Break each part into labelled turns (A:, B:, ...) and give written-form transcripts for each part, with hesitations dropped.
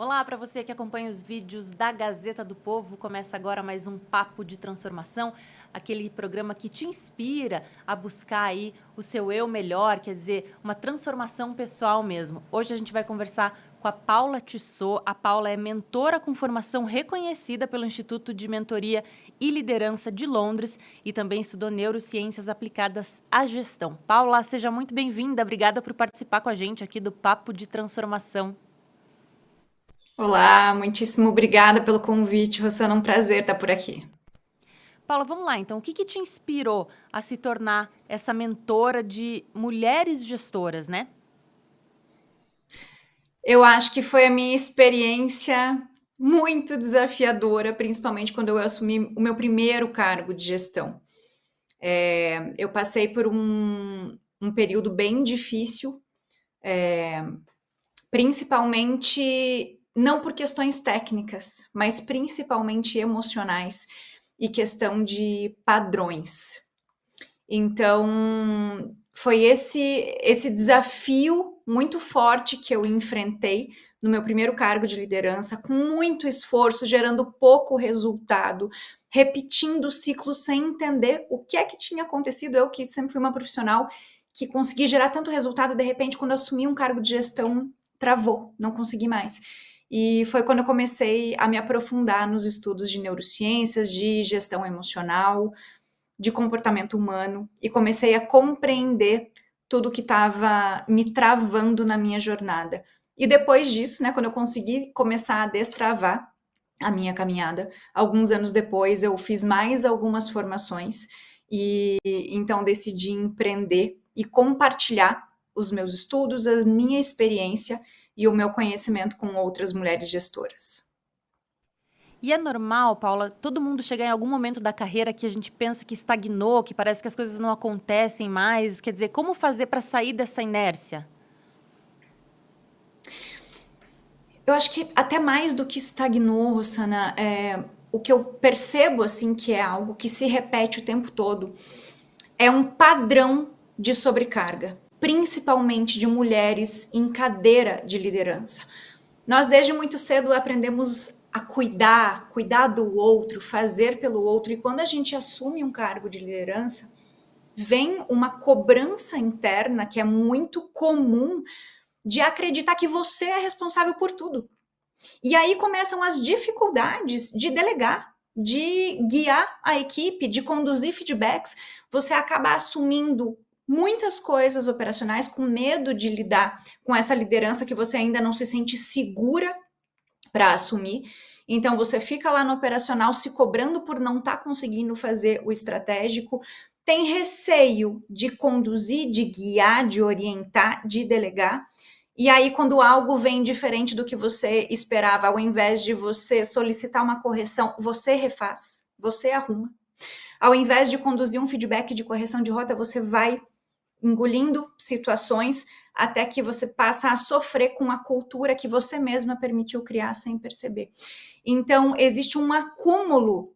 A: Olá para você que acompanha os vídeos da Gazeta do Povo. Começa agora mais um Papo de Transformação, aquele programa que te inspira a buscar aí o seu eu melhor, quer dizer, uma transformação pessoal mesmo. Hoje a gente vai conversar com a Paula Tissot. A Paula é mentora com formação reconhecida pelo Instituto de Mentoria e Liderança de Londres e também estudou neurociências aplicadas à gestão. Paula, seja muito bem-vinda. Obrigada por participar com a gente aqui do Papo de Transformação.
B: Olá, muitíssimo obrigada pelo convite, Rosana. Um prazer estar por aqui.
A: Paula, vamos lá então. O que te inspirou a se tornar essa mentora de mulheres gestoras, né?
B: Eu acho que foi a minha experiência muito desafiadora, principalmente quando eu assumi o meu primeiro cargo de gestão. Eu passei por um período bem difícil, principalmente não por questões técnicas, mas principalmente emocionais e questão de padrões. Então, foi esse desafio muito forte que eu enfrentei no meu primeiro cargo de liderança, com muito esforço, gerando pouco resultado, repetindo o ciclo sem entender o que é que tinha acontecido. Eu, que sempre fui uma profissional que consegui gerar tanto resultado, de repente, quando eu assumi um cargo de gestão, travou, não consegui mais. E foi quando eu comecei a me aprofundar nos estudos de neurociências, de gestão emocional, de comportamento humano, e comecei a compreender tudo que estava me travando na minha jornada. E depois disso, né, quando eu consegui começar a destravar a minha caminhada, alguns anos depois eu fiz mais algumas formações e então decidi empreender e compartilhar os meus estudos, a minha experiência e o meu conhecimento com outras mulheres gestoras.
A: E é normal, Paula, todo mundo chegar em algum momento da carreira que a gente pensa que estagnou, que parece que as coisas não acontecem mais. Quer dizer, como fazer para sair dessa inércia?
B: Eu acho que até mais do que estagnou, Rosana, o que eu percebo assim que é algo que se repete o tempo todo é um padrão de sobrecarga, principalmente de mulheres em cadeira de liderança. Nós desde muito cedo aprendemos a cuidar do outro, fazer pelo outro, e quando a gente assume um cargo de liderança, vem uma cobrança interna que é muito comum de acreditar que você é responsável por tudo. E aí começam as dificuldades de delegar, de guiar a equipe, de conduzir feedbacks. Você acaba assumindo muitas coisas operacionais com medo de lidar com essa liderança que você ainda não se sente segura para assumir. Então você fica lá no operacional se cobrando por não estar conseguindo fazer o estratégico, tem receio de conduzir, de guiar, de orientar, de delegar. E aí, quando algo vem diferente do que você esperava, ao invés de você solicitar uma correção, você refaz, você arruma. Ao invés de conduzir um feedback de correção de rota, você vai engolindo situações até que você passa a sofrer com a cultura que você mesma permitiu criar sem perceber. Então, existe um acúmulo,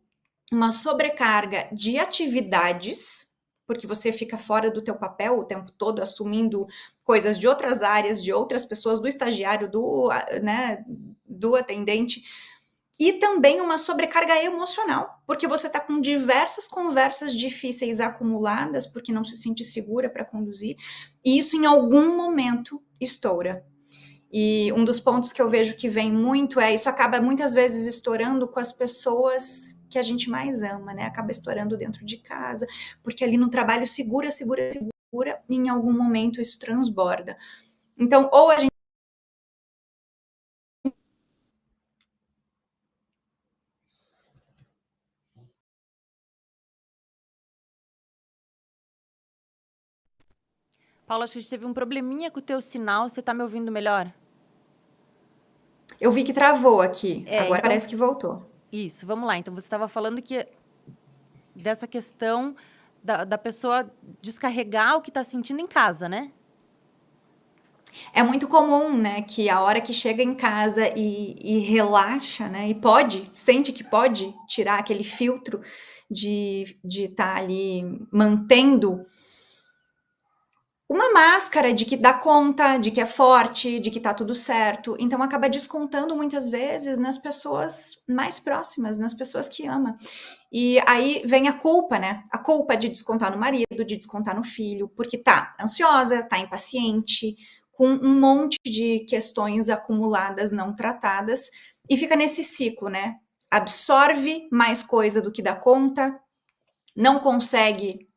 B: uma sobrecarga de atividades, porque você fica fora do teu papel o tempo todo, assumindo coisas de outras áreas, de outras pessoas, do estagiário, do atendente, e também uma sobrecarga emocional, porque você está com diversas conversas difíceis acumuladas, porque não se sente segura para conduzir, e isso em algum momento estoura. E um dos pontos que eu vejo que vem muito isso acaba muitas vezes estourando com as pessoas que a gente mais ama, né? Acaba estourando dentro de casa, porque ali no trabalho segura, e em algum momento isso transborda. Então, ou a gente
A: Paula, acho que a gente teve um probleminha com o teu sinal. Você está me ouvindo melhor?
B: eu vi que travou aqui, agora
A: Então,
B: parece que voltou.
A: isso, vamos lá. Então, você estava falando que dessa questão da pessoa descarregar o que está sentindo em casa, né?
B: É muito comum, né, que a hora que chega em casa e relaxa, né, e pode, sente que pode tirar aquele filtro de estar ali mantendo uma máscara de que dá conta, de que é forte, de que tá tudo certo. Então acaba descontando muitas vezes nas pessoas mais próximas, nas pessoas que ama. E aí vem a culpa, né? A culpa de descontar no marido, de descontar no filho, porque tá ansiosa, tá impaciente, com um monte de questões acumuladas não tratadas e fica nesse ciclo, né? Absorve mais coisa do que dá conta, não consegue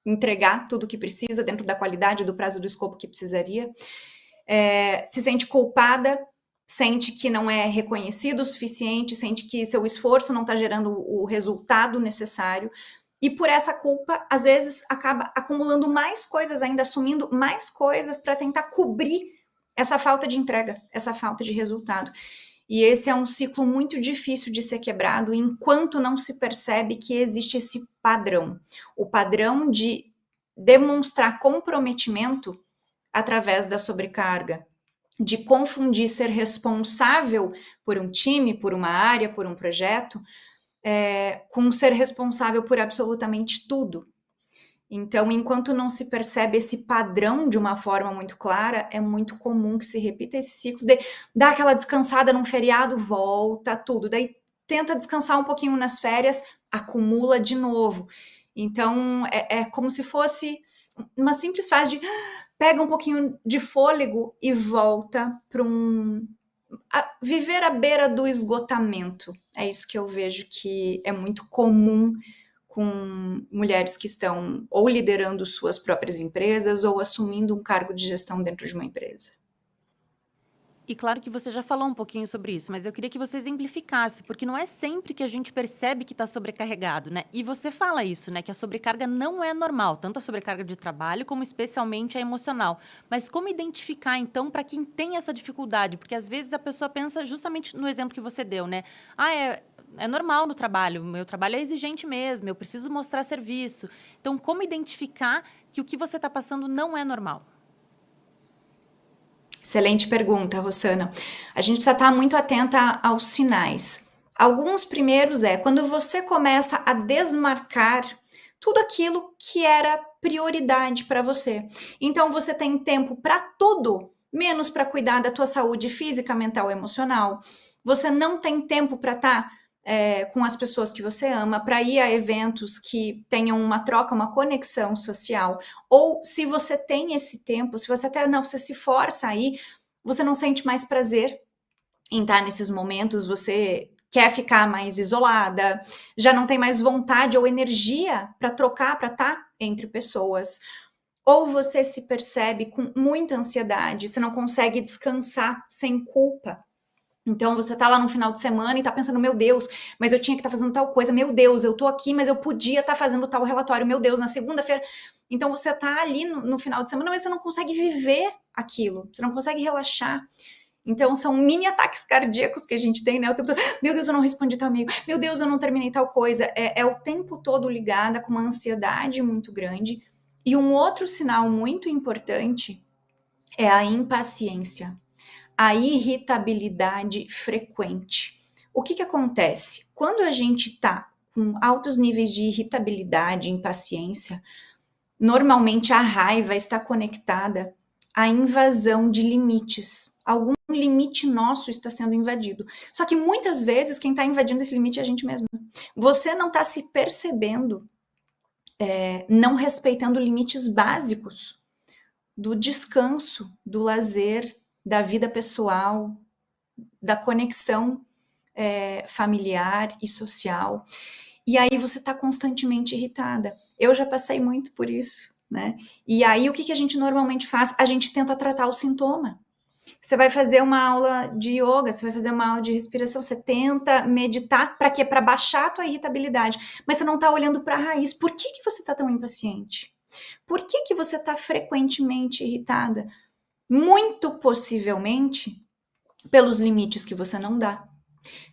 B: entregar tudo o que precisa dentro da qualidade, do prazo, do escopo que precisaria, se sente culpada, sente que não é reconhecido o suficiente, sente que seu esforço não está gerando o resultado necessário, e por essa culpa, às vezes, acaba acumulando mais coisas ainda, assumindo mais coisas para tentar cobrir essa falta de entrega, essa falta de resultado. E esse é um ciclo muito difícil de ser quebrado enquanto não se percebe que existe esse padrão. O padrão de demonstrar comprometimento através da sobrecarga, de confundir ser responsável por um time, por uma área, por um projeto, com ser responsável por absolutamente tudo. Então, enquanto não se percebe esse padrão de uma forma muito clara, é muito comum que se repita esse ciclo de dar aquela descansada num feriado, volta tudo. Daí tenta descansar um pouquinho nas férias, acumula de novo. Então, é como se fosse uma simples fase de pega um pouquinho de fôlego e volta para viver à beira do esgotamento. É isso que eu vejo que é muito comum com mulheres que estão ou liderando suas próprias empresas ou assumindo um cargo de gestão dentro de uma empresa.
A: E claro que você já falou um pouquinho sobre isso, mas eu queria que você exemplificasse, porque não é sempre que a gente percebe que está sobrecarregado, né? E você fala isso, né? Que a sobrecarga não é normal, tanto a sobrecarga de trabalho como especialmente a emocional. Mas como identificar, então, para quem tem essa dificuldade? Porque às vezes a pessoa pensa justamente no exemplo que você deu, né? Ah, é normal no trabalho, meu trabalho é exigente mesmo, eu preciso mostrar serviço. Então, como identificar que o que você está passando não é normal?
B: Excelente pergunta, Rossana. A gente precisa estar muito atenta aos sinais. Alguns primeiros quando você começa a desmarcar tudo aquilo que era prioridade para você. Então você tem tempo para tudo, menos para cuidar da tua saúde física, mental e emocional. Você não tem tempo para estar com as pessoas que você ama, para ir a eventos que tenham uma troca, uma conexão social. Ou se você tem esse tempo, se você até não, você se força aí, você não sente mais prazer em estar nesses momentos, você quer ficar mais isolada, já não tem mais vontade ou energia para trocar, para estar entre pessoas. Ou você se percebe com muita ansiedade, você não consegue descansar sem culpa. Então você tá lá no final de semana e tá pensando, meu Deus, mas eu tinha que estar fazendo tal coisa, meu Deus, eu tô aqui, mas eu podia estar fazendo tal relatório, meu Deus, na segunda-feira. Então você tá ali no final de semana, mas você não consegue viver aquilo, você não consegue relaxar. Então são mini ataques cardíacos que a gente tem, né? O tempo todo, meu Deus, eu não respondi tal amigo, meu Deus, eu não terminei tal coisa. É o tempo todo ligada com uma ansiedade muito grande. E um outro sinal muito importante é a impaciência, a irritabilidade frequente. O que acontece? Quando a gente está com altos níveis de irritabilidade, impaciência, normalmente a raiva está conectada à invasão de limites. Algum limite nosso está sendo invadido. Só que muitas vezes quem está invadindo esse limite é a gente mesmo. Você não está se percebendo, não respeitando limites básicos do descanso, do lazer, da vida pessoal, da conexão familiar e social. E aí você está constantemente irritada. Eu já passei muito por isso, né? E aí o que a gente normalmente faz? A gente tenta tratar o sintoma. Você vai fazer uma aula de yoga, você vai fazer uma aula de respiração, você tenta meditar, para quê? Para baixar a tua irritabilidade, mas você não está olhando para a raiz. Por que você está tão impaciente? Por que você está frequentemente irritada? Muito possivelmente pelos limites que você não dá,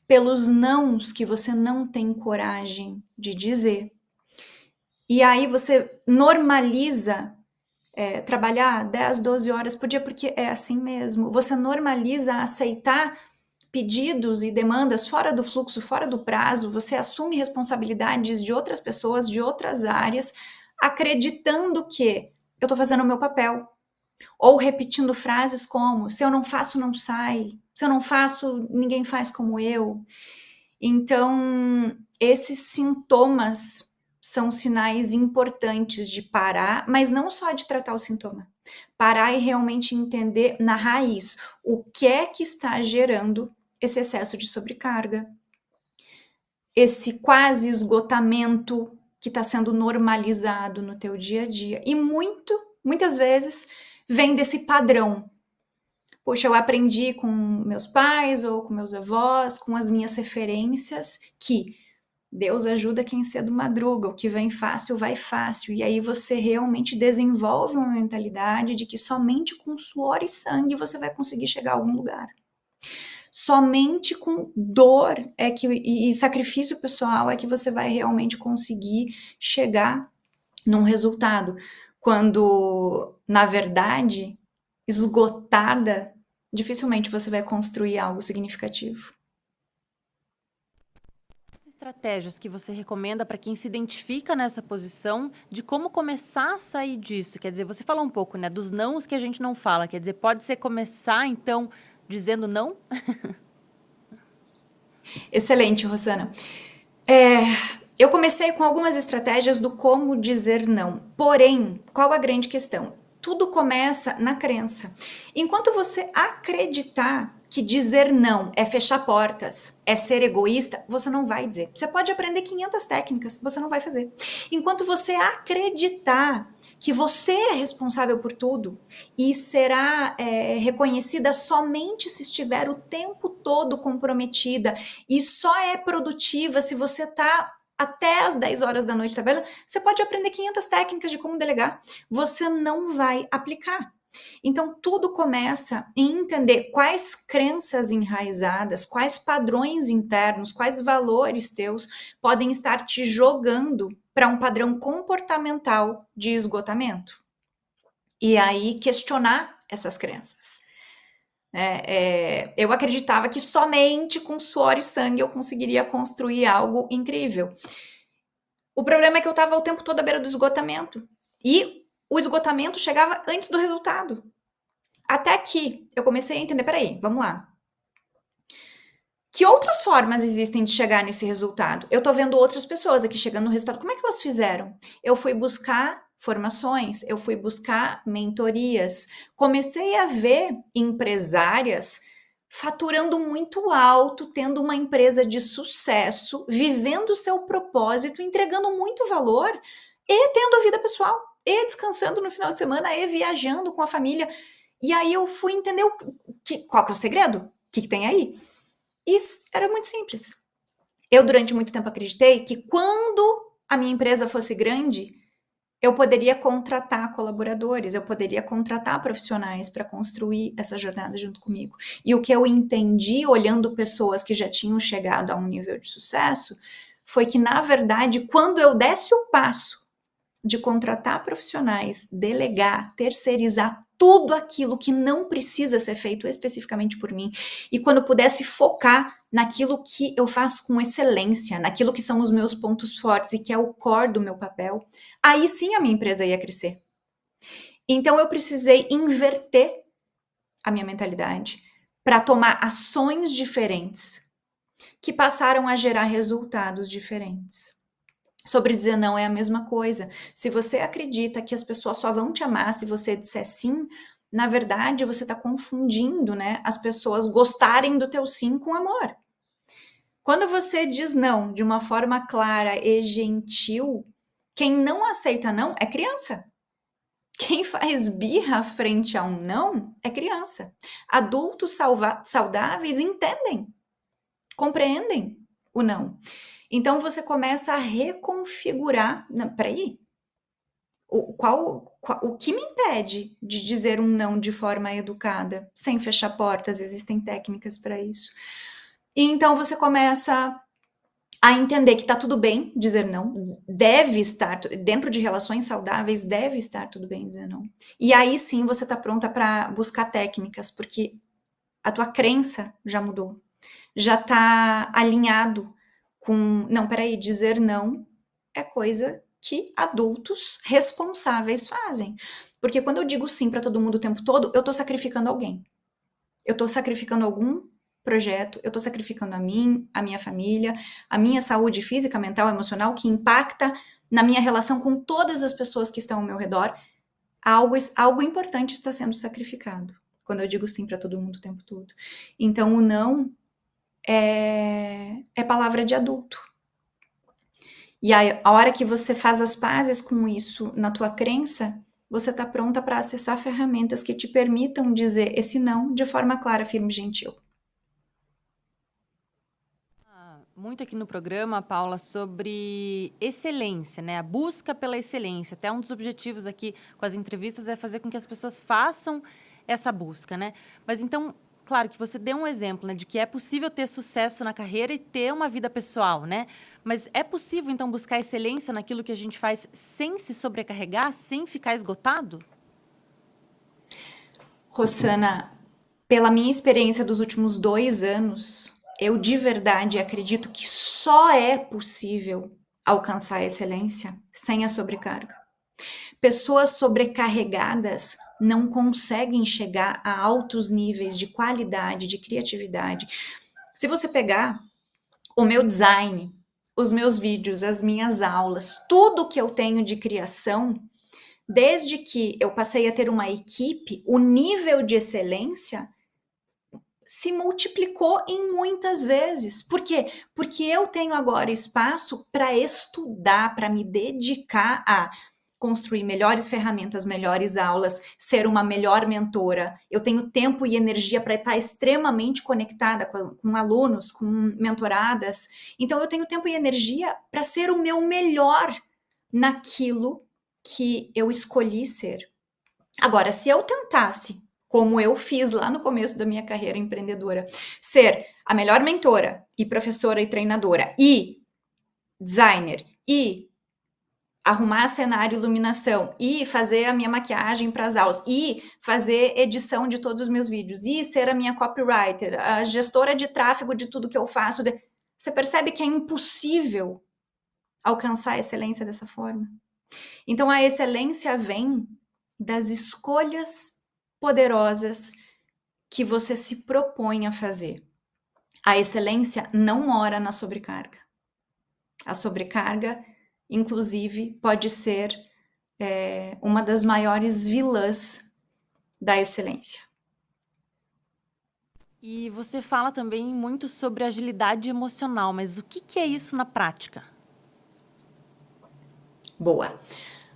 B: pelos nãos que você não tem coragem de dizer. E aí você normaliza trabalhar 10, 12 horas por dia, porque é assim mesmo. Você normaliza aceitar pedidos e demandas fora do fluxo, fora do prazo, você assume responsabilidades de outras pessoas, de outras áreas, acreditando que eu tô fazendo o meu papel. Ou repetindo frases como: se eu não faço, não sai. Se eu não faço, ninguém faz como eu. Então, esses sintomas são sinais importantes de parar, mas não só de tratar o sintoma. Parar e realmente entender na raiz o que é que está gerando esse excesso de sobrecarga, esse quase esgotamento que está sendo normalizado no teu dia a dia. E muitas vezes vem desse padrão. Poxa, eu aprendi com meus pais ou com meus avós, com as minhas referências, que Deus ajuda quem cedo madruga, o que vem fácil vai fácil. E aí você realmente desenvolve uma mentalidade de que somente com suor e sangue você vai conseguir chegar a algum lugar. Somente com dor e sacrifício pessoal é que você vai realmente conseguir chegar num resultado. Quando, na verdade, esgotada, dificilmente você vai construir algo significativo.
A: As estratégias que você recomenda para quem se identifica nessa posição de como começar a sair disso? Quer dizer, você falou um pouco, né, dos nãos que a gente não fala. Quer dizer, pode ser começar, então, dizendo não?
B: Excelente, Rosana. Eu comecei com algumas estratégias do como dizer não. Porém, qual a grande questão? Tudo começa na crença. Enquanto você acreditar que dizer não é fechar portas, é ser egoísta, você não vai dizer. Você pode aprender 500 técnicas, você não vai fazer. Enquanto você acreditar que você é responsável por tudo e será reconhecida somente se estiver o tempo todo comprometida e só é produtiva se você está até as 10 horas da noite trabalhando, você pode aprender 500 técnicas de como delegar. Você não vai aplicar. Então, tudo começa em entender quais crenças enraizadas, quais padrões internos, quais valores teus podem estar te jogando para um padrão comportamental de esgotamento. E aí, questionar essas crenças. Eu acreditava que somente com suor e sangue eu conseguiria construir algo incrível. O problema é que eu estava o tempo todo à beira do esgotamento. E o esgotamento chegava antes do resultado. Até que eu comecei a entender, peraí, vamos lá. Que outras formas existem de chegar nesse resultado? Eu tô vendo outras pessoas aqui chegando no resultado. Como é que elas fizeram? Eu fui buscar formações, eu fui buscar mentorias. Comecei a ver empresárias faturando muito alto, tendo uma empresa de sucesso, vivendo o seu propósito, entregando muito valor e tendo vida pessoal, e descansando no final de semana, e viajando com a família. E aí eu fui entender qual que é o segredo? O que tem aí? E era muito simples. Eu, durante muito tempo, acreditei que quando a minha empresa fosse grande, eu poderia contratar colaboradores, eu poderia contratar profissionais para construir essa jornada junto comigo. E o que eu entendi, olhando pessoas que já tinham chegado a um nível de sucesso, foi que, na verdade, quando eu desse o passo de contratar profissionais, delegar, terceirizar tudo aquilo que não precisa ser feito especificamente por mim, e quando eu pudesse focar naquilo que eu faço com excelência, naquilo que são os meus pontos fortes e que é o core do meu papel, aí sim a minha empresa ia crescer. Então eu precisei inverter a minha mentalidade para tomar ações diferentes que passaram a gerar resultados diferentes. Sobre dizer não é a mesma coisa. Se você acredita que as pessoas só vão te amar se você disser sim, na verdade você está confundindo, né? As pessoas gostarem do teu sim com amor. Quando você diz não de uma forma clara e gentil, quem não aceita não é criança. Quem faz birra frente a um não é criança. Adultos saudáveis entendem, compreendem o não. Então você começa a reconfigurar. Não, peraí. O que me impede de dizer um não de forma educada, sem fechar portas? Existem técnicas para isso. E então você começa a entender que tá tudo bem dizer não, deve estar, dentro de relações saudáveis, deve estar tudo bem dizer não. E aí sim você tá pronta para buscar técnicas, porque a tua crença já mudou, já tá alinhado com, não, peraí, dizer não é coisa que adultos responsáveis fazem. Porque quando eu digo sim para todo mundo o tempo todo, eu tô sacrificando alguém. Eu tô sacrificando algum projeto, eu tô sacrificando a mim, a minha família, a minha saúde física, mental, emocional, que impacta na minha relação com todas as pessoas que estão ao meu redor. Algo importante está sendo sacrificado quando eu digo sim para todo mundo o tempo todo. Então, o não é palavra de adulto. E aí, a hora que você faz as pazes com isso na tua crença, você está pronta para acessar ferramentas que te permitam dizer esse não de forma clara, firme e gentil.
A: Muito aqui no programa, Paula, sobre excelência, né? A busca pela excelência. Até um dos objetivos aqui com as entrevistas é fazer com que as pessoas façam essa busca, né? Mas então, claro que você deu um exemplo, né, de que é possível ter sucesso na carreira e ter uma vida pessoal, né? Mas é possível, então, buscar excelência naquilo que a gente faz sem se sobrecarregar, sem ficar esgotado?
B: Rosana, pela minha experiência dos últimos 2 anos, eu de verdade acredito que só é possível alcançar a excelência sem a sobrecarga. Pessoas sobrecarregadas não conseguem chegar a altos níveis de qualidade, de criatividade. Se você pegar o meu design, os meus vídeos, as minhas aulas, tudo que eu tenho de criação, desde que eu passei a ter uma equipe, o nível de excelência se multiplicou em muitas vezes. Por quê? Porque eu tenho agora espaço para estudar, para me dedicar a construir melhores ferramentas, melhores aulas, ser uma melhor mentora. Eu tenho tempo e energia para estar extremamente conectada com alunos, com mentoradas. Então, eu tenho tempo e energia para ser o meu melhor naquilo que eu escolhi ser. Agora, se eu tentasse, como eu fiz lá no começo da minha carreira empreendedora, ser a melhor mentora e professora e treinadora e designer e arrumar cenário, iluminação e fazer a minha maquiagem para as aulas e fazer edição de todos os meus vídeos e ser a minha copywriter, a gestora de tráfego de tudo que eu faço, você percebe que é impossível alcançar a excelência dessa forma? Então, a excelência vem das escolhas poderosas que você se propõe a fazer. A excelência não mora na sobrecarga. A sobrecarga, inclusive, pode ser uma das maiores vilãs da excelência.
A: E você fala também muito sobre agilidade emocional, mas o que é isso na prática?
B: Boa.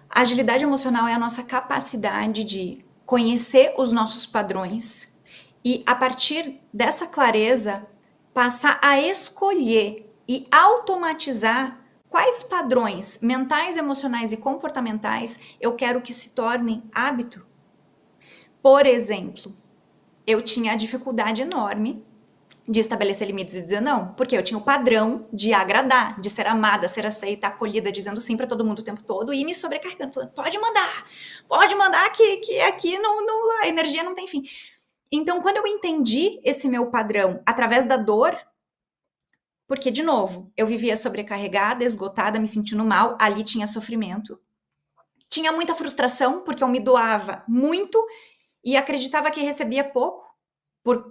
B: A agilidade emocional é a nossa capacidade de conhecer os nossos padrões e, a partir dessa clareza, passar a escolher e automatizar quais padrões mentais, emocionais e comportamentais eu quero que se tornem hábito. Por exemplo, eu tinha a dificuldade enorme de estabelecer limites e dizer não, porque eu tinha o padrão de agradar, de ser amada, ser aceita, acolhida, dizendo sim para todo mundo o tempo todo e me sobrecarregando, falando, pode mandar que aqui a energia não tem fim. Então, quando eu entendi esse meu padrão através da dor, porque, de novo, eu vivia sobrecarregada, esgotada, me sentindo mal, ali tinha sofrimento. Tinha muita frustração, porque eu me doava muito e acreditava que recebia pouco,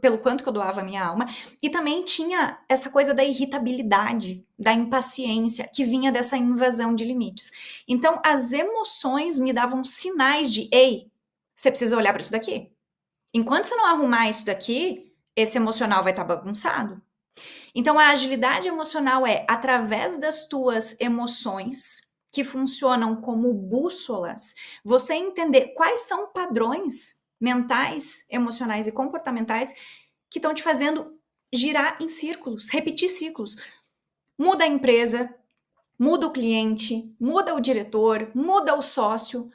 B: pelo quanto que eu doava a minha alma, e também tinha essa coisa da irritabilidade, da impaciência, que vinha dessa invasão de limites. Então, as emoções me davam sinais de, ei, você precisa olhar para isso daqui. Enquanto você não arrumar isso daqui, esse emocional vai estar bagunçado. Então, a agilidade emocional é, através das tuas emoções, que funcionam como bússolas, você entender quais são padrões mentais, emocionais e comportamentais que estão te fazendo girar em círculos, repetir ciclos. Muda a empresa, muda o cliente, muda o diretor, muda o sócio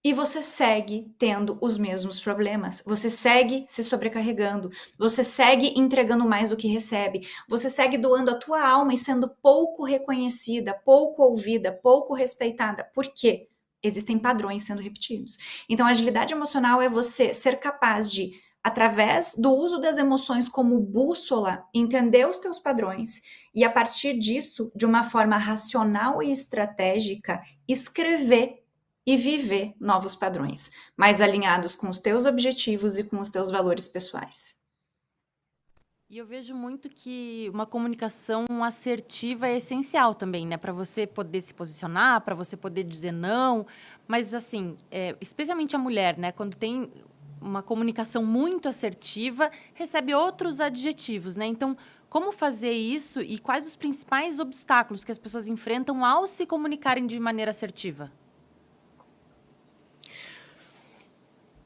B: e você segue tendo os mesmos problemas. Você segue se sobrecarregando, você segue entregando mais do que recebe, você segue doando a tua alma e sendo pouco reconhecida, pouco ouvida, pouco respeitada. Por quê? Existem padrões sendo repetidos. Então, a agilidade emocional é você ser capaz de através do uso das emoções como bússola, entender os teus padrões e, a partir disso, de uma forma racional e estratégica, escrever e viver novos padrões, mais alinhados com os teus objetivos e com os teus valores pessoais.
A: E eu vejo muito que uma comunicação assertiva é essencial também, né? Para você poder se posicionar, para você poder dizer não. Mas, assim, especialmente a mulher, né? Quando tem uma comunicação muito assertiva, recebe outros adjetivos, né? Então, como fazer isso e quais os principais obstáculos que as pessoas enfrentam ao se comunicarem de maneira assertiva?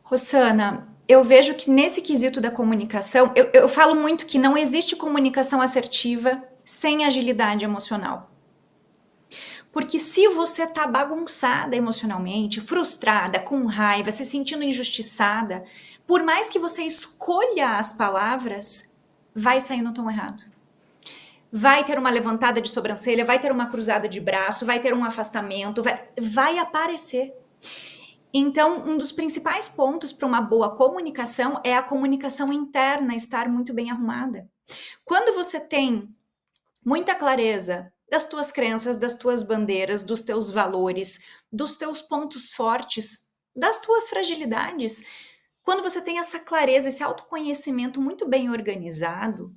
B: Rosana, eu vejo que nesse quesito da comunicação, eu falo muito que não existe comunicação assertiva sem agilidade emocional. Porque se você tá bagunçada emocionalmente, frustrada, com raiva, se sentindo injustiçada, por mais que você escolha as palavras, vai sair no tom errado. Vai ter uma levantada de sobrancelha, vai ter uma cruzada de braço, vai ter um afastamento, vai aparecer. Então, um dos principais pontos para uma boa comunicação é a comunicação interna estar muito bem arrumada. Quando você tem muita clareza das tuas crenças, das tuas bandeiras, dos teus valores, dos teus pontos fortes, das tuas fragilidades, quando você tem essa clareza, esse autoconhecimento muito bem organizado,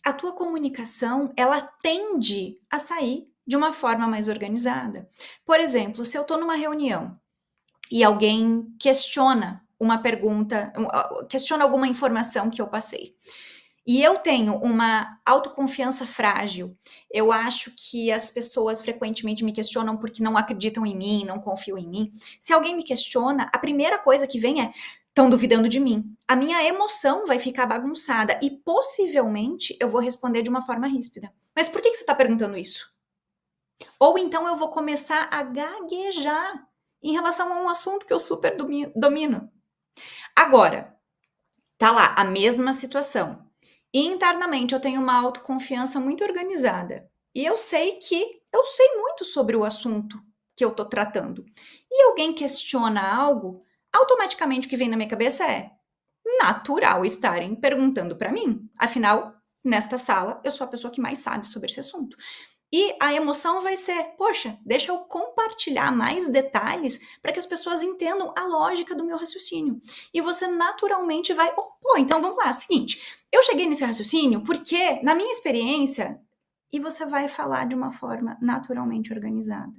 B: a tua comunicação, ela tende a sair de uma forma mais organizada. Por exemplo, se eu estou numa reunião e alguém questiona uma pergunta, questiona alguma informação que eu passei, e eu tenho uma autoconfiança frágil, eu acho que as pessoas frequentemente me questionam porque não acreditam em mim, não confiam em mim. Se alguém me questiona, a primeira coisa que vem é: estão duvidando de mim. A minha emoção vai ficar bagunçada e possivelmente eu vou responder de uma forma ríspida. Mas por que você está perguntando isso? Ou então eu vou começar a gaguejar em relação a um assunto que eu super domino. Agora, tá lá, a mesma situação. Internamente eu tenho uma autoconfiança muito organizada. E eu sei que eu sei muito sobre o assunto que eu tô tratando. E alguém questiona algo, automaticamente o que vem na minha cabeça é: natural estarem perguntando para mim. Afinal, nesta sala, eu sou a pessoa que mais sabe sobre esse assunto. E a emoção vai ser: poxa, deixa eu compartilhar mais detalhes para que as pessoas entendam a lógica do meu raciocínio. E você naturalmente vai: pô, então vamos lá, é o seguinte, eu cheguei nesse raciocínio porque, na minha experiência, e você vai falar de uma forma naturalmente organizada.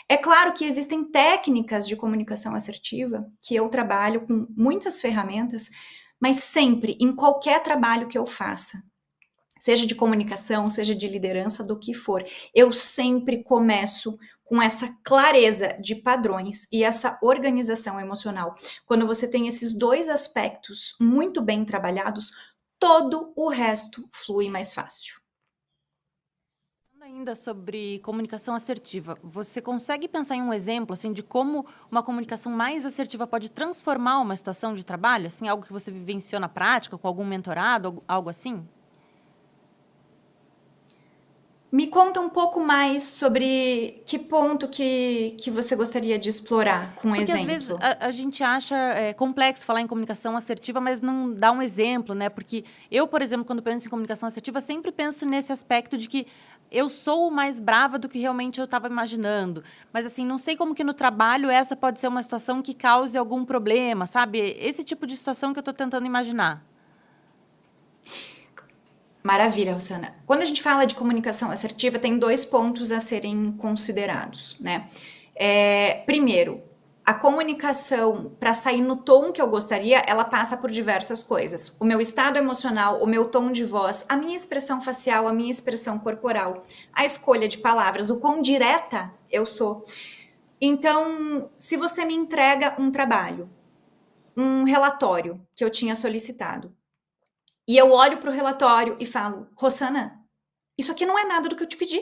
B: É claro que existem técnicas de comunicação assertiva, que eu trabalho com muitas ferramentas, mas sempre, em qualquer trabalho que eu faça, seja de comunicação, seja de liderança, do que for, eu sempre começo com essa clareza de padrões e essa organização emocional. Quando você tem esses dois aspectos muito bem trabalhados, todo o resto flui mais fácil.
A: Ainda sobre comunicação assertiva, você consegue pensar em um exemplo assim de como uma comunicação mais assertiva pode transformar uma situação de trabalho, assim, algo que você vivenciou na prática, com algum mentorado, algo assim?
B: Me conta um pouco mais sobre que ponto que você gostaria de explorar com um
A: Porque às
B: exemplo.
A: vezes a gente acha complexo falar em comunicação assertiva, mas não dá um exemplo, né? Porque eu, por exemplo, quando penso em comunicação assertiva, sempre penso nesse aspecto de que eu sou mais brava do que realmente eu estava imaginando. Mas, assim, não sei como que no trabalho essa pode ser uma situação que cause algum problema, sabe? Esse tipo de situação que eu estou tentando imaginar.
B: Maravilha, Rosana. Quando a gente fala de comunicação assertiva, tem dois pontos a serem considerados, né? Primeiro, a comunicação, para sair no tom que eu gostaria, ela passa por diversas coisas. O meu estado emocional, o meu tom de voz, a minha expressão facial, a minha expressão corporal, a escolha de palavras, o quão direta eu sou. Então, se você me entrega um trabalho, um relatório que eu tinha solicitado, e eu olho para o relatório e falo: Rosana, isso aqui não é nada do que eu te pedi.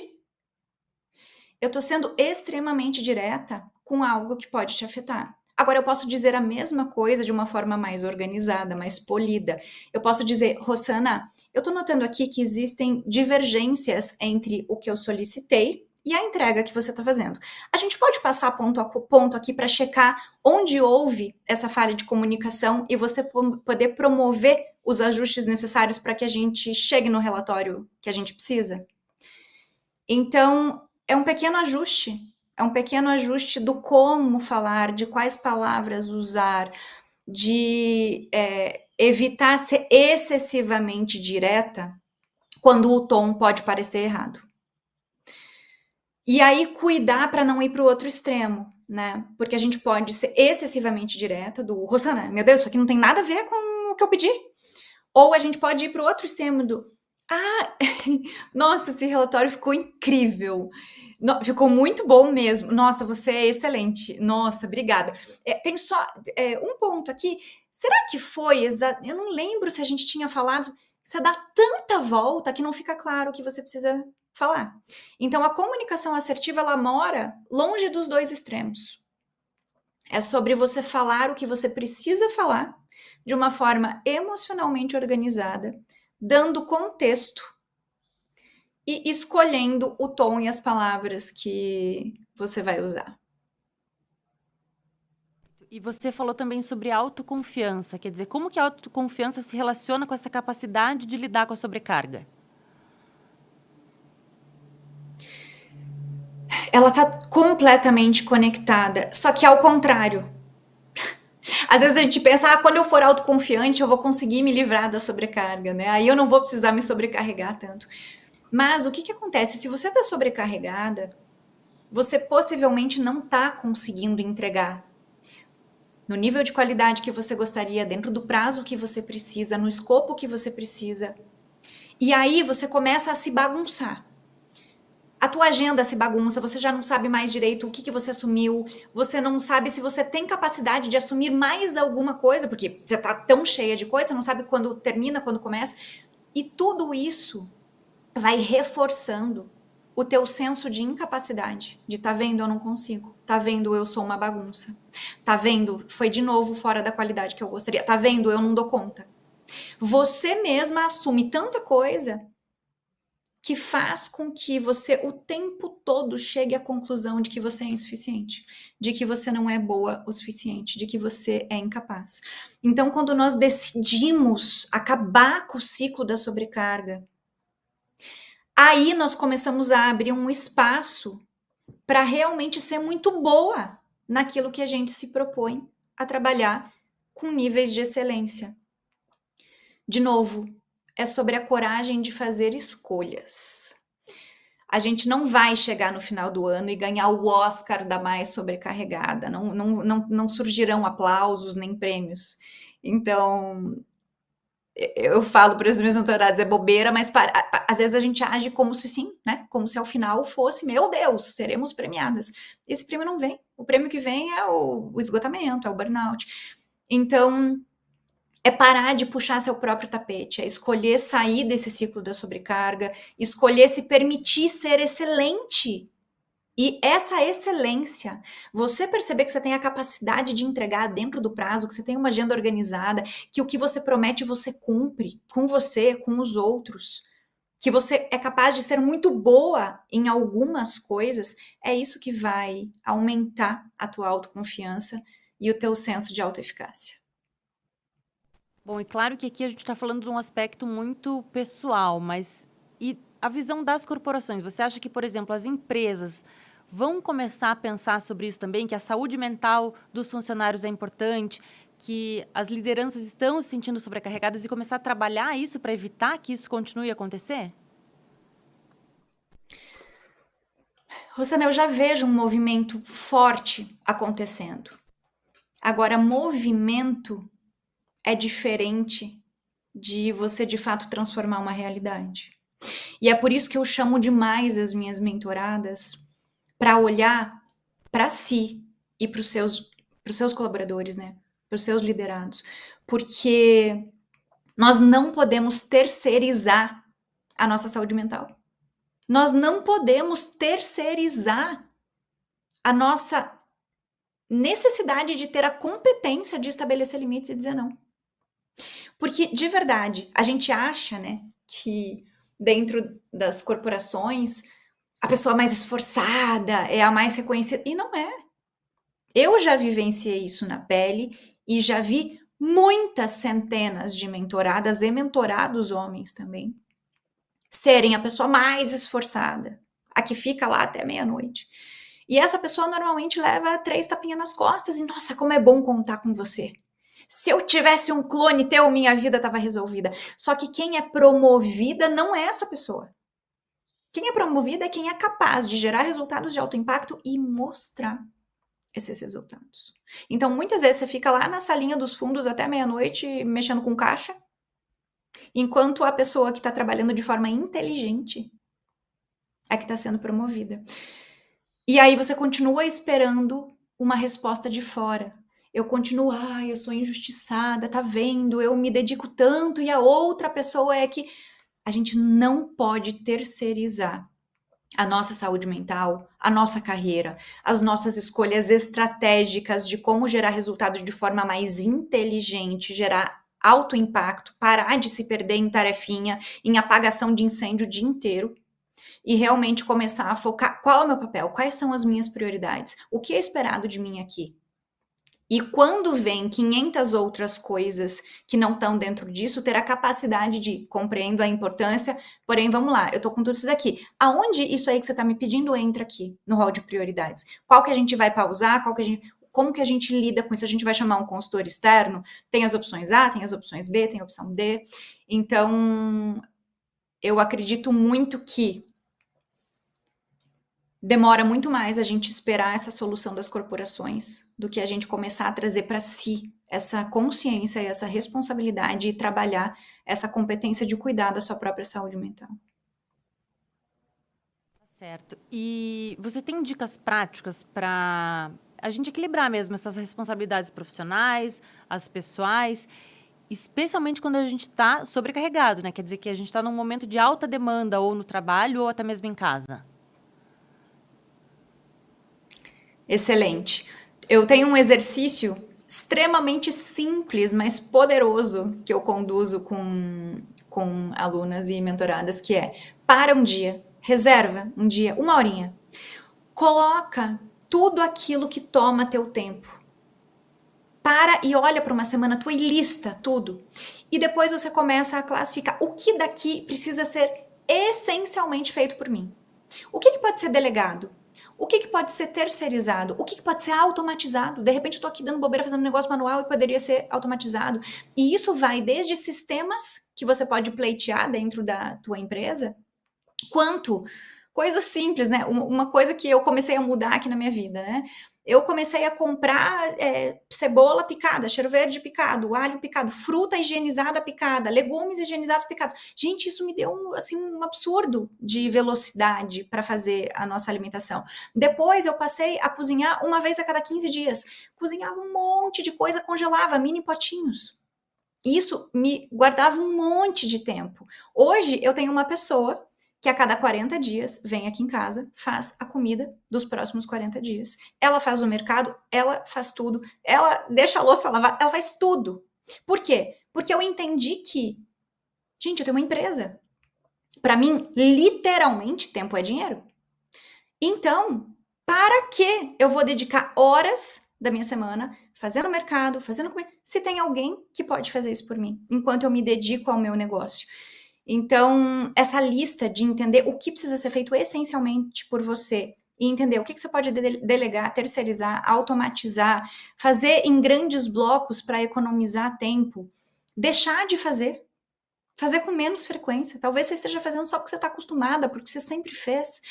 B: Eu estou sendo extremamente direta com algo que pode te afetar. Agora, eu posso dizer a mesma coisa de uma forma mais organizada, mais polida. Eu posso dizer: Rosana, eu estou notando aqui que existem divergências entre o que eu solicitei e a entrega que você está fazendo. A gente pode passar ponto a ponto aqui para checar onde houve essa falha de comunicação e você poder promover os ajustes necessários para que a gente chegue no relatório que a gente precisa? Então, é um pequeno ajuste do como falar, de quais palavras usar, de evitar ser excessivamente direta quando o tom pode parecer errado. E aí cuidar para não ir para o outro extremo, né? Porque a gente pode ser excessivamente direta do Rosana, meu Deus, isso aqui não tem nada a ver com o que eu pedi. Ou a gente pode ir para o outro extremo do nossa, esse relatório ficou incrível. Ficou muito bom mesmo. Nossa, você é excelente. Nossa, obrigada. Tem só um ponto aqui. Será que foi exato? Eu não lembro se a gente tinha falado. Você dá tanta volta que não fica claro o que você precisa falar. Então, a comunicação assertiva, ela mora longe dos dois extremos. É sobre você falar o que você precisa falar de uma forma emocionalmente organizada, dando contexto e escolhendo o tom e as palavras que você vai usar.
A: E você falou também sobre autoconfiança, quer dizer, como que a autoconfiança se relaciona com essa capacidade de lidar com a sobrecarga?
B: Ela tá completamente conectada, só que ao contrário. Às vezes a gente pensa, quando eu for autoconfiante, eu vou conseguir me livrar da sobrecarga, né? Aí eu não vou precisar me sobrecarregar tanto. Mas o que acontece? Se você tá sobrecarregada, você possivelmente não tá conseguindo entregar no nível de qualidade que você gostaria, dentro do prazo que você precisa, no escopo que você precisa. E aí você começa a se bagunçar. A tua agenda se bagunça, você já não sabe mais direito o que você assumiu, você não sabe se você tem capacidade de assumir mais alguma coisa, porque você tá tão cheia de coisa, você não sabe quando termina, quando começa. E tudo isso vai reforçando o teu senso de incapacidade, de tá vendo, eu não consigo, tá vendo, eu sou uma bagunça, tá vendo, foi de novo fora da qualidade que eu gostaria, tá vendo, eu não dou conta. Você mesma assume tanta coisa que faz com que você o tempo todo chegue à conclusão de que você é insuficiente, de que você não é boa o suficiente, de que você é incapaz. Então, quando nós decidimos acabar com o ciclo da sobrecarga, aí nós começamos a abrir um espaço para realmente ser muito boa naquilo que a gente se propõe a trabalhar com níveis de excelência. De novo, é sobre a coragem de fazer escolhas. A gente não vai chegar no final do ano e ganhar o Oscar da mais sobrecarregada. Não surgirão aplausos nem prêmios. Então, eu falo para os meus mentorados, é bobeira, mas às vezes a gente age como se sim, né? Como se ao final fosse, meu Deus, seremos premiadas. Esse prêmio não vem. O prêmio que vem é o esgotamento, é o burnout. Então, é parar de puxar seu próprio tapete, é escolher sair desse ciclo da sobrecarga, escolher se permitir ser excelente. E essa excelência, você perceber que você tem a capacidade de entregar dentro do prazo, que você tem uma agenda organizada, que o que você promete você cumpre com você, com os outros, que você é capaz de ser muito boa em algumas coisas, é isso que vai aumentar a tua autoconfiança e o teu senso de autoeficácia.
A: Bom, e claro que aqui a gente está falando de um aspecto muito pessoal, mas e a visão das corporações? Você acha que, por exemplo, as empresas vão começar a pensar sobre isso também, que a saúde mental dos funcionários é importante, que as lideranças estão se sentindo sobrecarregadas e começar a trabalhar isso para evitar que isso continue a acontecer?
B: Rosana, eu já vejo um movimento forte acontecendo. Agora, movimento é diferente de você, de fato, transformar uma realidade. E é por isso que eu chamo demais as minhas mentoradas para olhar para si e para os seus colaboradores, né? Para os seus liderados. Porque nós não podemos terceirizar a nossa saúde mental. Nós não podemos terceirizar a nossa necessidade de ter a competência de estabelecer limites e dizer não. Porque, de verdade, a gente acha, né, que dentro das corporações a pessoa mais esforçada, é a mais reconhecida. E não é. Eu já vivenciei isso na pele e já vi muitas centenas de mentoradas e mentorados homens também serem a pessoa mais esforçada, a que fica lá até meia-noite. E essa pessoa normalmente leva 3 tapinhas nas costas e, nossa, como é bom contar com você. Se eu tivesse um clone teu, minha vida estava resolvida. Só que quem é promovida não é essa pessoa. Quem é promovida é quem é capaz de gerar resultados de alto impacto e mostrar esses resultados. Então, muitas vezes você fica lá na salinha dos fundos até meia-noite mexendo com caixa, enquanto a pessoa que está trabalhando de forma inteligente é que está sendo promovida. E aí você continua esperando uma resposta de fora. Eu continuo, ai, eu sou injustiçada, tá vendo? Eu me dedico tanto e a outra pessoa é que... A gente não pode terceirizar a nossa saúde mental, a nossa carreira, as nossas escolhas estratégicas de como gerar resultados de forma mais inteligente, gerar alto impacto, parar de se perder em tarefinha, em apagação de incêndio o dia inteiro e realmente começar a focar qual é o meu papel, quais são as minhas prioridades, o que é esperado de mim aqui. E quando vem 500 outras coisas que não estão dentro disso, ter a capacidade de compreendo a importância, porém, vamos lá, eu tô com tudo isso aqui. Aonde isso aí que você tá me pedindo entra aqui no rol de prioridades? Qual que a gente vai pausar? Como que a gente lida com isso? A gente vai chamar um consultor externo? Tem as opções A, tem as opções B, tem a opção D. Então, eu acredito muito que demora muito mais a gente esperar essa solução das corporações do que a gente começar a trazer para si essa consciência e essa responsabilidade e trabalhar essa competência de cuidar da sua própria saúde mental.
A: Certo. E você tem dicas práticas para a gente equilibrar mesmo essas responsabilidades profissionais, as pessoais, especialmente quando a gente está sobrecarregado, né? Quer dizer que a gente está num momento de alta demanda, ou no trabalho, ou até mesmo em casa.
B: Excelente. Eu tenho um exercício extremamente simples, mas poderoso que eu conduzo com alunas e mentoradas, que é: para um dia, reserva um dia, 1 horinha, coloca tudo aquilo que toma teu tempo. Para e olha para uma semana tua e lista tudo. E depois você começa a classificar o que daqui precisa ser essencialmente feito por mim. O que pode ser delegado? O que pode ser terceirizado? O que pode ser automatizado? De repente eu tô aqui dando bobeira fazendo um negócio manual e poderia ser automatizado. E isso vai desde sistemas que você pode pleitear dentro da tua empresa, quanto coisas simples, né? Uma coisa que eu comecei a mudar aqui na minha vida, né? Eu comecei a comprar cebola picada, cheiro verde picado, alho picado, fruta higienizada picada, legumes higienizados picados. Gente, isso me deu assim, um absurdo de velocidade para fazer a nossa alimentação. Depois eu passei a cozinhar uma vez a cada 15 dias. Cozinhava um monte de coisa, congelava, mini potinhos. Isso me guardava um monte de tempo. Hoje eu tenho uma pessoa que a cada 40 dias vem aqui em casa, faz a comida dos próximos 40 dias. Ela faz o mercado, ela faz tudo, ela deixa a louça lavar, ela faz tudo. Por quê? Porque eu entendi que, gente, eu tenho uma empresa. Para mim, literalmente, tempo é dinheiro. Então, para que eu vou dedicar horas da minha semana fazendo mercado, fazendo comida, se tem alguém que pode fazer isso por mim, enquanto eu me dedico ao meu negócio? Então, essa lista de entender o que precisa ser feito essencialmente por você e entender o que você pode delegar, terceirizar, automatizar, fazer em grandes blocos para economizar tempo, deixar de fazer com menos frequência. Talvez você esteja fazendo só porque você está acostumada, porque você sempre fez.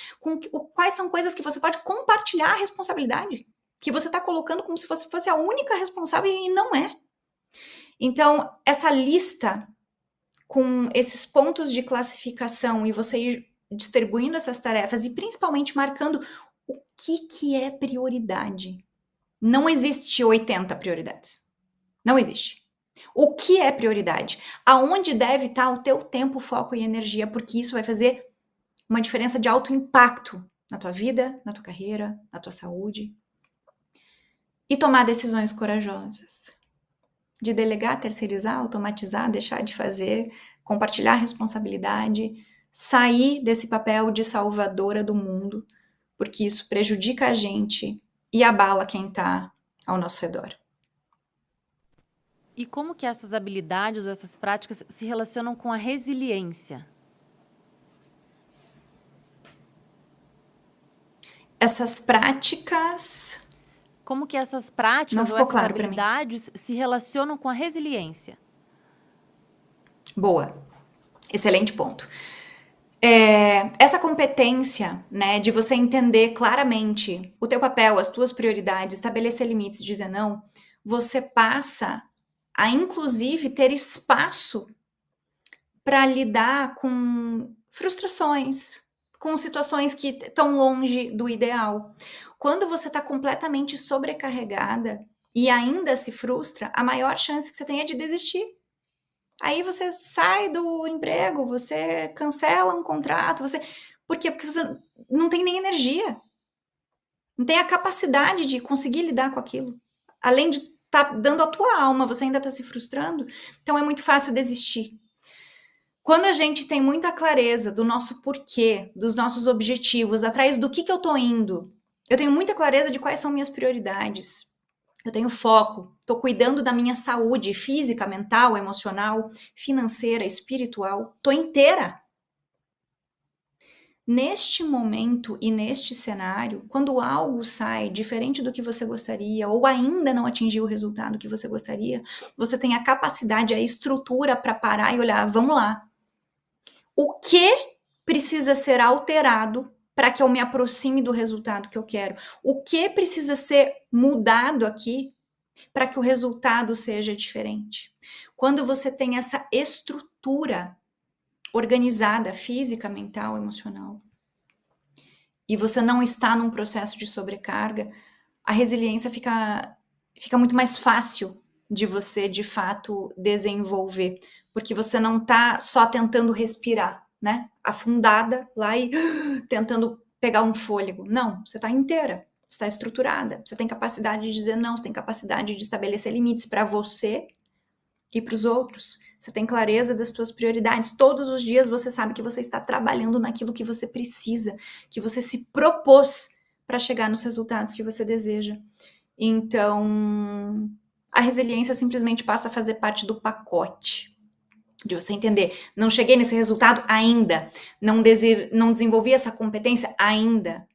B: Quais são coisas que você pode compartilhar a responsabilidade? Que você está colocando como se você fosse a única responsável e não é. Então, essa lista com esses pontos de classificação e você ir distribuindo essas tarefas e principalmente marcando o que é prioridade. Não existe 80 prioridades. Não existe. O que é prioridade? Aonde deve estar o teu tempo, foco e energia, porque isso vai fazer uma diferença de alto impacto na tua vida, na tua carreira, na tua saúde. E tomar decisões corajosas. De delegar, terceirizar, automatizar, deixar de fazer, compartilhar a responsabilidade, sair desse papel de salvadora do mundo, porque isso prejudica a gente e abala quem está ao nosso redor.
A: E como que essas habilidades ou essas práticas se relacionam com a resiliência?
B: Essas práticas...
A: Como que essas
B: Não
A: práticas ou
B: ficou
A: essas
B: claro para mim.
A: habilidades se relacionam com a resiliência?
B: Boa. Excelente ponto. Essa competência, né, de você entender claramente o teu papel, as tuas prioridades, estabelecer limites, dizer não, você passa a, inclusive, ter espaço para lidar com frustrações, com situações que estão longe do ideal. Quando você está completamente sobrecarregada e ainda se frustra, a maior chance que você tem é de desistir. Aí você sai do emprego, você cancela um contrato, Por quê? Porque você não tem nem energia, não tem a capacidade de conseguir lidar com aquilo. Além de estar dando a tua alma, você ainda está se frustrando, então é muito fácil desistir. Quando a gente tem muita clareza do nosso porquê, dos nossos objetivos, atrás do que eu tô indo, eu tenho muita clareza de quais são minhas prioridades. Eu tenho foco, tô cuidando da minha saúde física, mental, emocional, financeira, espiritual, tô inteira. Neste momento e neste cenário, quando algo sai diferente do que você gostaria ou ainda não atingiu o resultado que você gostaria, você tem a capacidade, a estrutura para parar e olhar, vamos lá. O que precisa ser alterado para que eu me aproxime do resultado que eu quero? O que precisa ser mudado aqui para que o resultado seja diferente? Quando você tem essa estrutura organizada, física, mental, emocional, e você não está num processo de sobrecarga, a resiliência fica muito mais fácil de você, de fato, desenvolver, porque você não está só tentando respirar, né? Afundada lá e tentando pegar um fôlego. Não, você está inteira, você está estruturada, você tem capacidade de dizer não, você tem capacidade de estabelecer limites para você e para os outros. Você tem clareza das suas prioridades. Todos os dias você sabe que você está trabalhando naquilo que você precisa, que você se propôs para chegar nos resultados que você deseja. Então, a resiliência simplesmente passa a fazer parte do pacote. De você entender, não cheguei nesse resultado ainda, não desenvolvi essa competência ainda.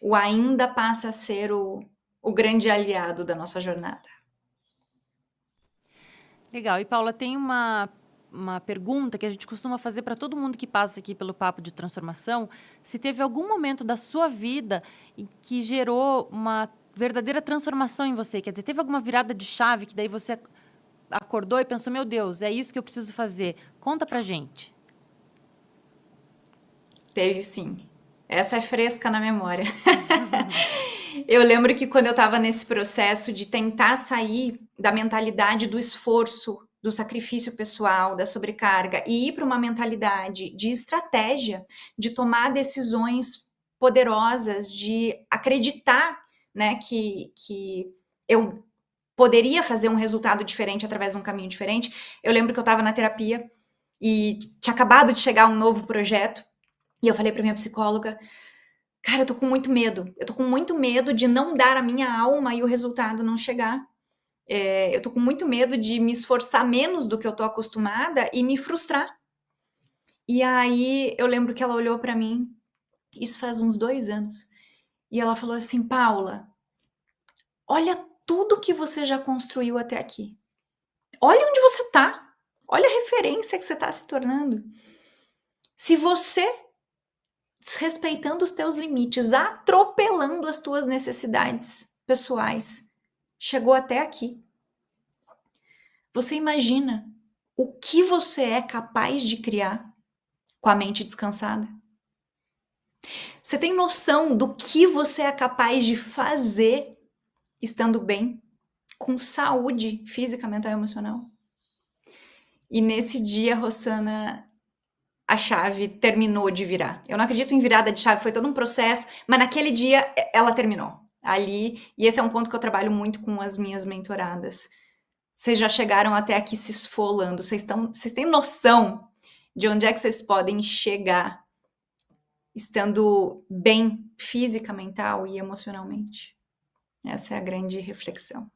B: O ainda passa a ser o grande aliado da nossa jornada.
A: Legal. E Paula, tem uma pergunta que a gente costuma fazer para todo mundo que passa aqui pelo Papo de Transformação, se teve algum momento da sua vida em que gerou uma verdadeira transformação em você, quer dizer, teve alguma virada de chave que daí você acordou e pensou, meu Deus, é isso que eu preciso fazer. Conta pra gente.
B: Teve sim. Essa é fresca na memória. Eu lembro que quando eu estava nesse processo de tentar sair da mentalidade do esforço, do sacrifício pessoal, da sobrecarga, e ir para uma mentalidade de estratégia, de tomar decisões poderosas, de acreditar, né, que eu poderia fazer um resultado diferente através de um caminho diferente. Eu lembro que eu estava na terapia e tinha acabado de chegar um novo projeto, e eu falei para minha psicóloga, cara, eu tô com muito medo. Eu tô com muito medo de não dar a minha alma e o resultado não chegar. Eu tô com muito medo de me esforçar menos do que eu tô acostumada e me frustrar. E aí eu lembro que ela olhou pra mim, isso faz uns 2 anos, e ela falou assim, Paula, olha tudo que você já construiu até aqui. Olha onde você tá. Olha a referência que você tá se tornando. Se você desrespeitando os teus limites, atropelando as tuas necessidades pessoais, chegou até aqui. Você imagina o que você é capaz de criar com a mente descansada? Você tem noção do que você é capaz de fazer estando bem, com saúde física, mental e emocional? E nesse dia, Rossana, a chave terminou de virar. Eu não acredito em virada de chave, foi todo um processo, mas naquele dia ela terminou ali, e esse é um ponto que eu trabalho muito com as minhas mentoradas. Vocês já chegaram até aqui se esfolando, vocês têm noção de onde é que vocês podem chegar estando bem física, mental e emocionalmente. Essa é a grande reflexão.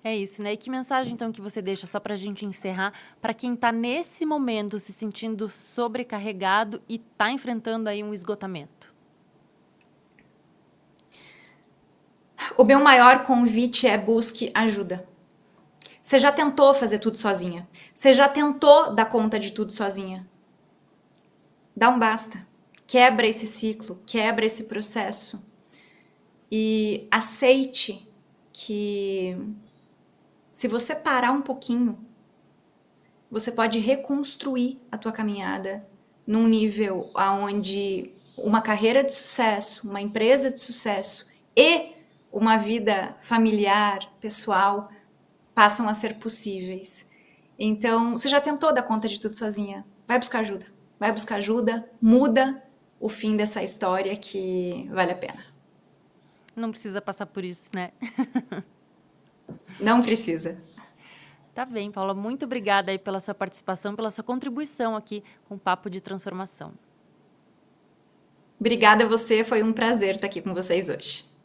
A: É isso, né? E que mensagem, então, que você deixa, só para a gente encerrar, para quem está nesse momento se sentindo sobrecarregado e está enfrentando aí um esgotamento?
B: O meu maior convite é busque ajuda. Você já tentou fazer tudo sozinha? Você já tentou dar conta de tudo sozinha? Dá um basta. Quebra esse ciclo, quebra esse processo. E aceite que se você parar um pouquinho, você pode reconstruir a tua caminhada num nível onde uma carreira de sucesso, uma empresa de sucesso e uma vida familiar, pessoal, passam a ser possíveis. Então, você já tentou dar conta de tudo sozinha? Vai buscar ajuda. Vai buscar ajuda, muda o fim dessa história que vale a pena.
A: Não precisa passar por isso, né?
B: Não precisa.
A: Tá bem, Paula. Muito obrigada aí pela sua participação, pela sua contribuição aqui com o Papo de Transformação.
B: Obrigada a você, foi um prazer estar aqui com vocês hoje.